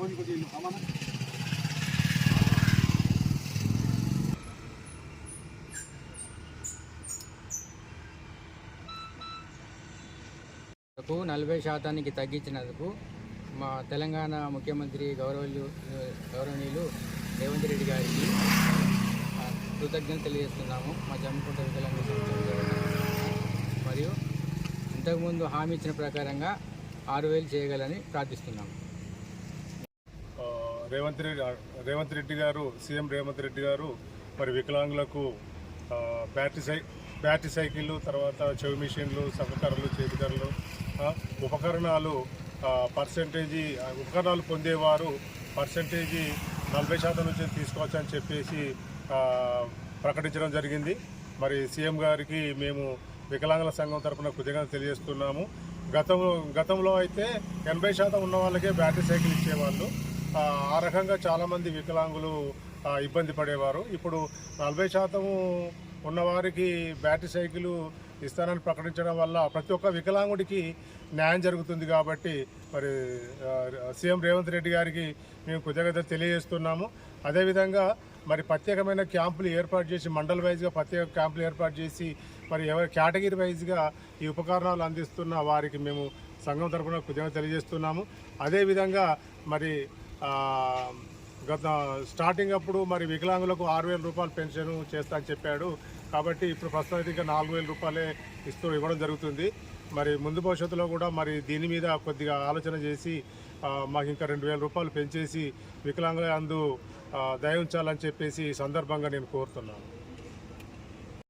40% తగ్గించినందుకు మా తెలంగాణ ముఖ్యమంత్రి గౌరవనీయులు రేవంత్ రెడ్డి గారికి కృతజ్ఞతలు తెలియజేస్తున్నాము. మా జమ్మికుంట వికలాంగ మరియు ఇంతకుముందు హామీ ఇచ్చిన ప్రకారంగా 6,000 చేయగలని ప్రార్థిస్తున్నాము. రేవంత్ రెడ్డి గారు, సీఎం రేవంత్ రెడ్డి గారు మరి వికలాంగులకు బ్యాటరీ సైకిళ్ళు, తర్వాత చెవి మిషన్లు, సహకరణలు, చేతికర్రలు, ఉపకరణాలు ఉపకరణాలు పొందేవారు పర్సెంటేజీ 40% నుంచి తీసుకోవచ్చని చెప్పేసి ప్రకటించడం జరిగింది. మరి సీఎం గారికి మేము వికలాంగుల సంఘం తరఫున కృతజ్ఞతలు తెలియజేస్తున్నాము. గతంలో అయితే 80% ఉన్న వాళ్ళకే బ్యాటరీ సైకిల్ ఇచ్చేవాళ్ళు. ఆ రకంగా చాలామంది వికలాంగులు ఇబ్బంది పడేవారు. ఇప్పుడు 40% ఉన్నవారికి బ్యాటరీ సైకిల్ ఇస్తానని ప్రకటించడం వల్ల ప్రతి ఒక్క వికలాంగుడికి న్యాయం జరుగుతుంది. కాబట్టి మరి సీఎం రేవంత్ రెడ్డి గారికి మేము కృతజ్ఞతలు తెలియజేస్తున్నాము. అదేవిధంగా మరి ప్రత్యేకమైన క్యాంపులు ఏర్పాటు చేసి, మండల్ వైజ్గా ప్రత్యేక క్యాంపులు ఏర్పాటు చేసి మరి ఎవరి కేటగిరీ వైజ్గా ఈ ఉపకరణాలు అందిస్తున్న వారికి మేము సంఘం తరఫున కృతజ్ఞతలు తెలియజేస్తున్నాము. అదేవిధంగా మరి స్టార్టింగ్ అప్పుడు మరి వికలాంగులకు 6,000 రూపాయలు పెన్షన్ చేస్తా అని చెప్పాడు. కాబట్టి ఇప్పుడు ప్రస్తుతానికి ఇంకా 4,000 రూపాయలే ఇవ్వడం జరుగుతుంది. మరి ముందు భవిష్యత్తులో కూడా మరి దీని మీద కొద్దిగా ఆలోచన చేసి మాకు ఇంకా 2,000 రూపాయలు పెంచేసి వికలాంగుల అందు దయ ఉంచాలని చెప్పేసి సందర్భంగా నేను కోరుతున్నాను.